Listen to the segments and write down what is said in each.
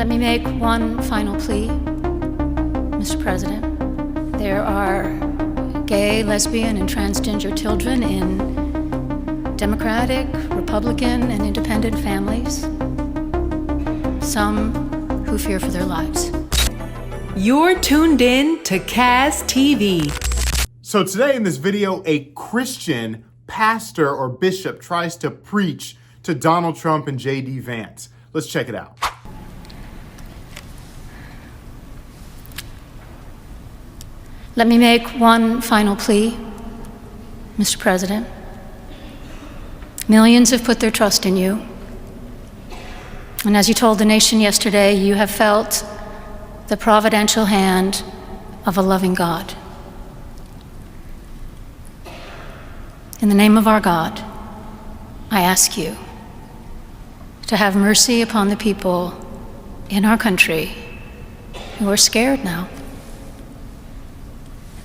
Let me make one final plea, Mr. President. There are gay, lesbian, and transgender children in Democratic, Republican, and independent families. Some who fear for their lives. You're tuned in to Kaz TV. So today in this video, a Christian pastor or bishop tries to preach to Donald Trump and J.D. Vance. Let's check it out. Let me make one final plea, Mr. President. Millions have put their trust in you. And as you told the nation yesterday, you have felt the providential hand of a loving God. In the name of our God, I ask you to have mercy upon the people in our country who are scared now.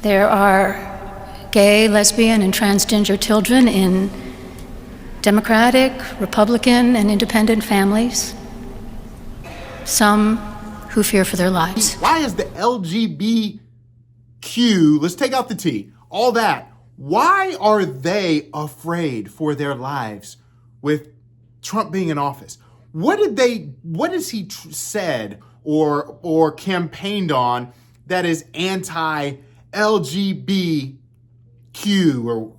There are gay, lesbian, and transgender children in Democratic, Republican, and independent families. Some who fear for their lives. Why is the lgbtq, let's take out the T, all that, why are they afraid for their lives with Trump being in office? What has he said or campaigned on that is anti-LGBTQ or,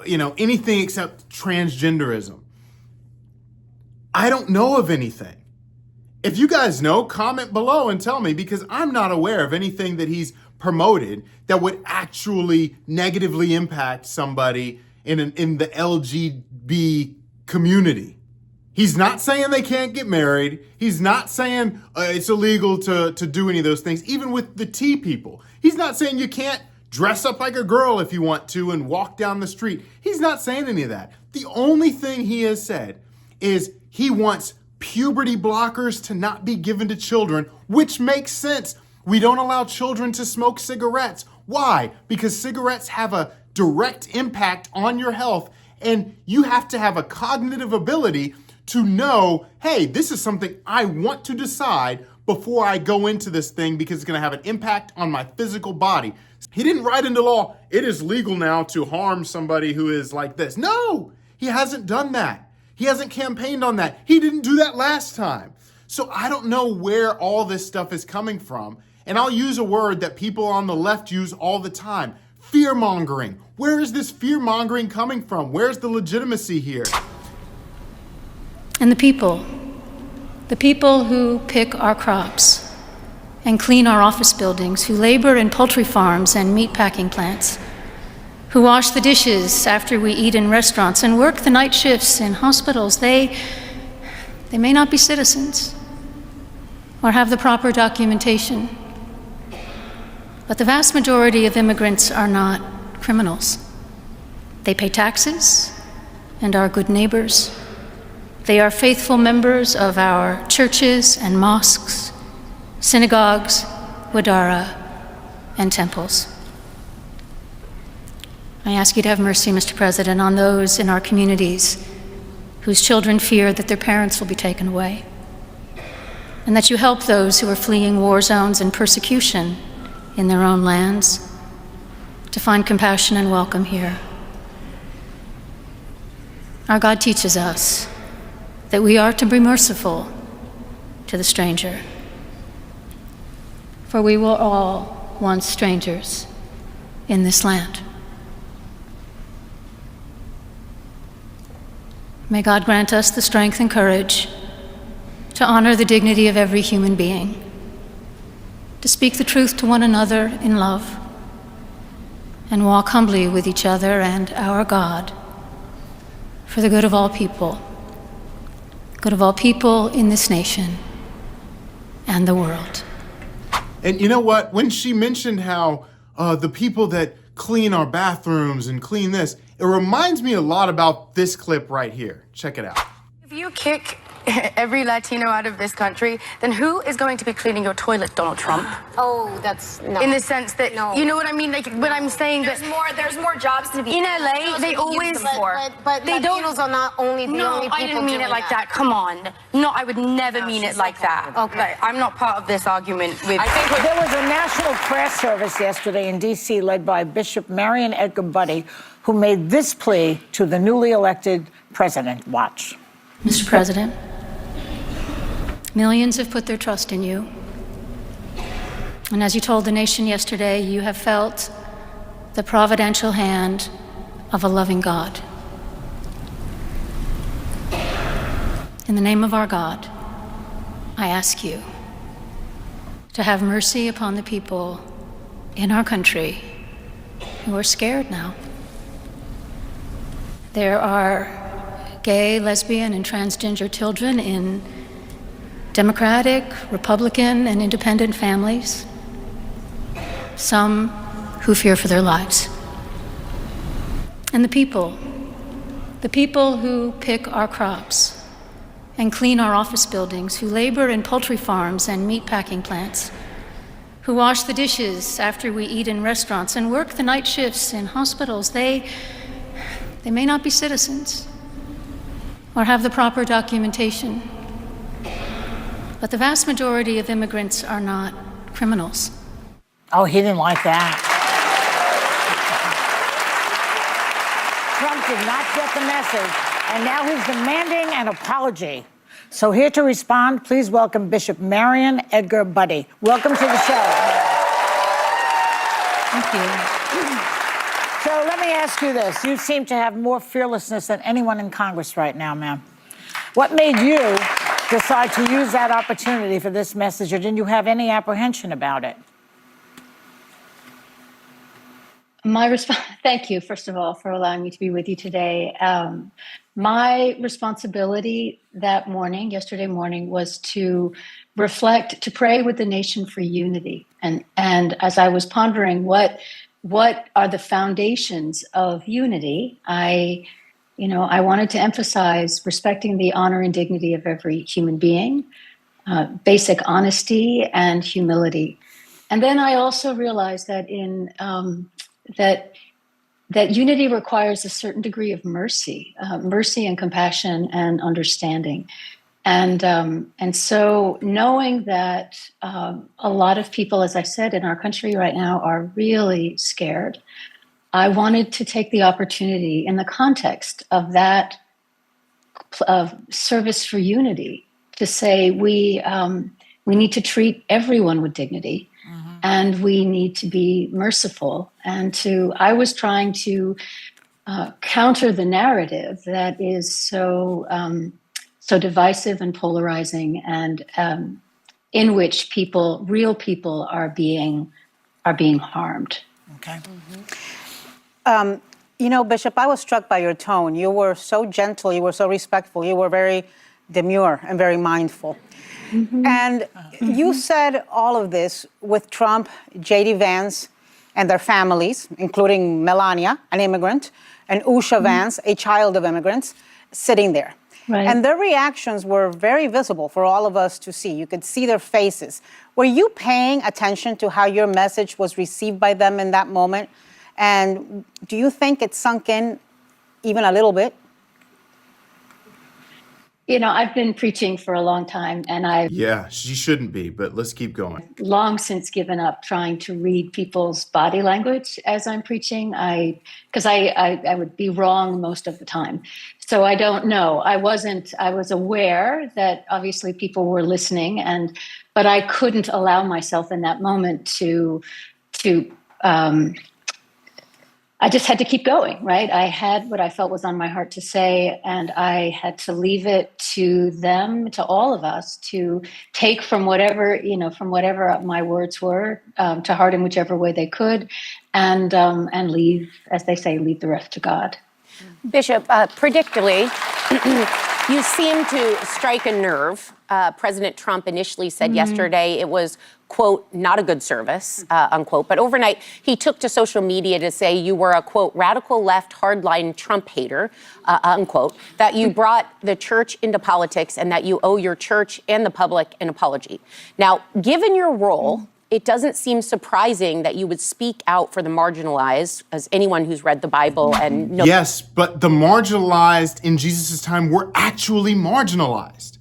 anything except transgenderism? I don't know of anything. If you guys know, comment below and tell me, because I'm not aware of anything that he's promoted that would actually negatively impact somebody in the LGBT community. He's not saying they can't get married. He's not saying it's illegal to do any of those things, even with the T people. He's not saying you can't dress up like a girl if you want to and walk down the street. He's not saying any of that. The only thing he has said is he wants puberty blockers to not be given to children, which makes sense. We don't allow children to smoke cigarettes. Why? Because cigarettes have a direct impact on your health, and you have to have a cognitive ability to know, hey, this is something I want to decide before I go into this thing because it's going to have an impact on my physical body. He didn't write into law, it is legal now to harm somebody who is like this. No, he hasn't done that. He hasn't campaigned on that. He didn't do that last time. So I don't know where all this stuff is coming from. And I'll use a word that people on the left use all the time: fear-mongering. Where is this fear-mongering coming from? Where's the legitimacy here? And the people who pick our crops and clean our office buildings, who labor in poultry farms and meat packing plants, who wash the dishes after we eat in restaurants and work the night shifts in hospitals, they may not be citizens or have the proper documentation, but the vast majority of immigrants are not criminals. They pay taxes and are good neighbors. They are faithful members of our churches and mosques, synagogues, wadara, and temples. I ask you to have mercy, Mr. President, on those in our communities whose children fear that their parents will be taken away, and that you help those who are fleeing war zones and persecution in their own lands to find compassion and welcome here. Our God teaches us that we are to be merciful to the stranger, for we were all once strangers in this land. May God grant us the strength and courage to honor the dignity of every human being, to speak the truth to one another in love, and walk humbly with each other and our God for the good of all people in this nation and the world. And you know what? When she mentioned how the people that clean our bathrooms and clean this, it reminds me a lot about this clip right here. Check it out. If you kick every Latino out of this country, then who is going to be cleaning your toilet, Donald Trump? Oh, that's no. In the sense that, you know what I mean? Like, when I'm saying there's more jobs to be in LA, they always but they don't. Latinos are not only the only people I didn't mean it doing like that. Come on. No, I would never mean it like that. Okay. Like, I'm not part of this argument with. There was a national prayer service yesterday in D.C. led by Bishop Marion Edgar Buddy, who made this plea to the newly elected president. Watch. Mr. President, millions have put their trust in you. And as you told the nation yesterday, you have felt the providential hand of a loving God. In the name of our God, I ask you to have mercy upon the people in our country who are scared now. There are gay, lesbian, and transgender children in Democratic, Republican, and independent families, some who fear for their lives. And the people who pick our crops and clean our office buildings, who labor in poultry farms and meatpacking plants, who wash the dishes after we eat in restaurants and work the night shifts in hospitals, they may not be citizens or have the proper documentation, but the vast majority of immigrants are not criminals. Oh, he didn't like that. Trump did not get the message, and now he's demanding an apology. So here to respond, please welcome Bishop Marion Edgar Buddy. Welcome to the show. Thank you. So let me ask you this. You seem to have more fearlessness than anyone in Congress right now, ma'am. What made you decide to use that opportunity for this message, or didn't you have any apprehension about it? My response, thank you, first of all, for allowing me to be with you today. My responsibility that morning, yesterday morning, was to reflect, to pray with the nation for unity. And as I was pondering what are the foundations of unity, I wanted to emphasize respecting the honor and dignity of every human being, basic honesty and humility. And then I also realized that that unity requires a certain degree of mercy and compassion and understanding. And so knowing that a lot of people, as I said, in our country right now are really scared, I wanted to take the opportunity in the context of that of service for unity to say we need to treat everyone with dignity, and we need to be merciful. And I was trying to counter the narrative that is so divisive and polarizing, and in which real people are being harmed. Okay. Bishop, I was struck by your tone. You were so gentle, you were so respectful, you were very demure and very mindful. And you said all of this with Trump, J.D. Vance, and their families, including Melania, an immigrant, and Usha Vance, a child of immigrants, sitting there. Right. And their reactions were very visible for all of us to see. You could see their faces. Were you paying attention to how your message was received by them in that moment? And do you think it sunk in even a little bit? I've been preaching for a long time, and Yeah, she shouldn't be, but let's keep going. long since given up trying to read people's body language as I'm preaching. Because I would be wrong most of the time. So I don't know. I was aware that obviously people were listening, but I couldn't allow myself in that moment to I just had to keep going, right? I had what I felt was on my heart to say, and I had to leave it to them, to all of us, to take from whatever my words were, to heart in whichever way they could, and leave, as they say, leave the rest to God. Bishop, predictably, You seem to strike a nerve. President Trump initially said yesterday it was, quote, not a good service, unquote. But overnight, he took to social media to say you were a, quote, radical left hardline Trump hater, unquote, that you brought the church into politics and that you owe your church and the public an apology. Now, given your role, it doesn't seem surprising that you would speak out for the marginalized, as anyone who's read the Bible and knows. Yes, but the marginalized in Jesus' time were actually marginalized.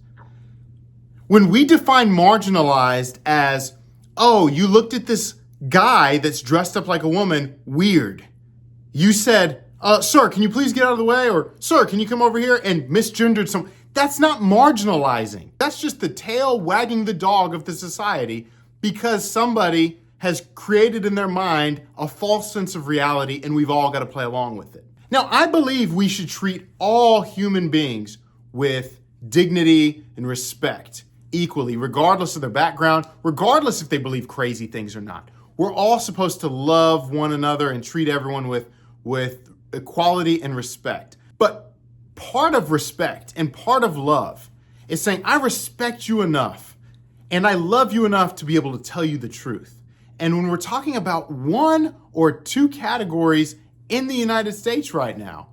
When we define marginalized as, oh, you looked at this guy that's dressed up like a woman, weird. You said, sir, can you please get out of the way? Or, sir, can you come over here? And misgendered some. That's not marginalizing. That's just the tail wagging the dog of the society, because somebody has created in their mind a false sense of reality, and we've all got to play along with it. Now, I believe we should treat all human beings with dignity and respect equally, regardless of their background, regardless if they believe crazy things or not. We're all supposed to love one another and treat everyone with equality and respect. But part of respect and part of love is saying, I respect you enough and I love you enough to be able to tell you the truth. And when we're talking about one or two categories in the United States right now,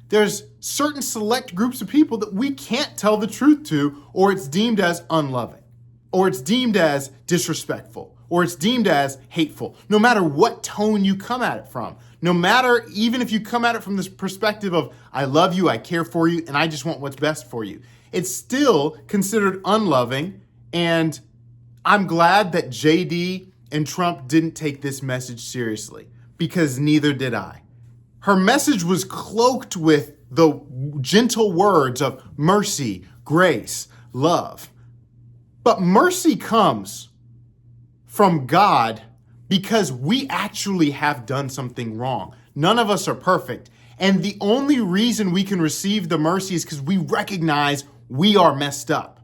there's certain select groups of people that we can't tell the truth to, or it's deemed as unloving, or it's deemed as disrespectful, or it's deemed as hateful, no matter what tone you come at it from. No matter, even if you come at it from this perspective of, I love you, I care for you, and I just want what's best for you, it's still considered unloving. And I'm glad that JD and Trump didn't take this message seriously, because neither did I. Her message was cloaked with the gentle words of mercy, grace, love. But mercy comes from God because we actually have done something wrong. None of us are perfect. And the only reason we can receive the mercy is because we recognize we are messed up.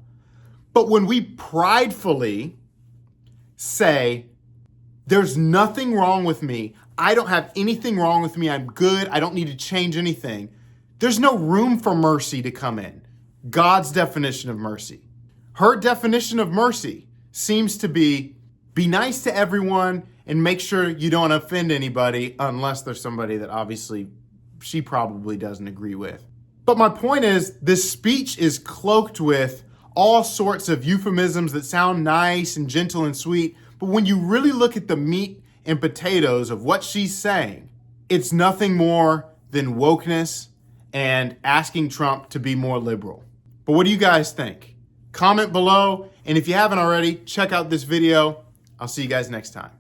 But when we pridefully say, there's nothing wrong with me, I don't have anything wrong with me, I'm good, I don't need to change anything, there's no room for mercy to come in. God's definition of mercy. Her definition of mercy seems to be nice to everyone and make sure you don't offend anybody, unless there's somebody that obviously she probably doesn't agree with. But my point is, this speech is cloaked with all sorts of euphemisms that sound nice and gentle and sweet, but when you really look at the meat and potatoes of what she's saying, it's nothing more than wokeness and asking Trump to be more liberal. But what do you guys think? Comment below, and if you haven't already, check out this video. I'll see you guys next time.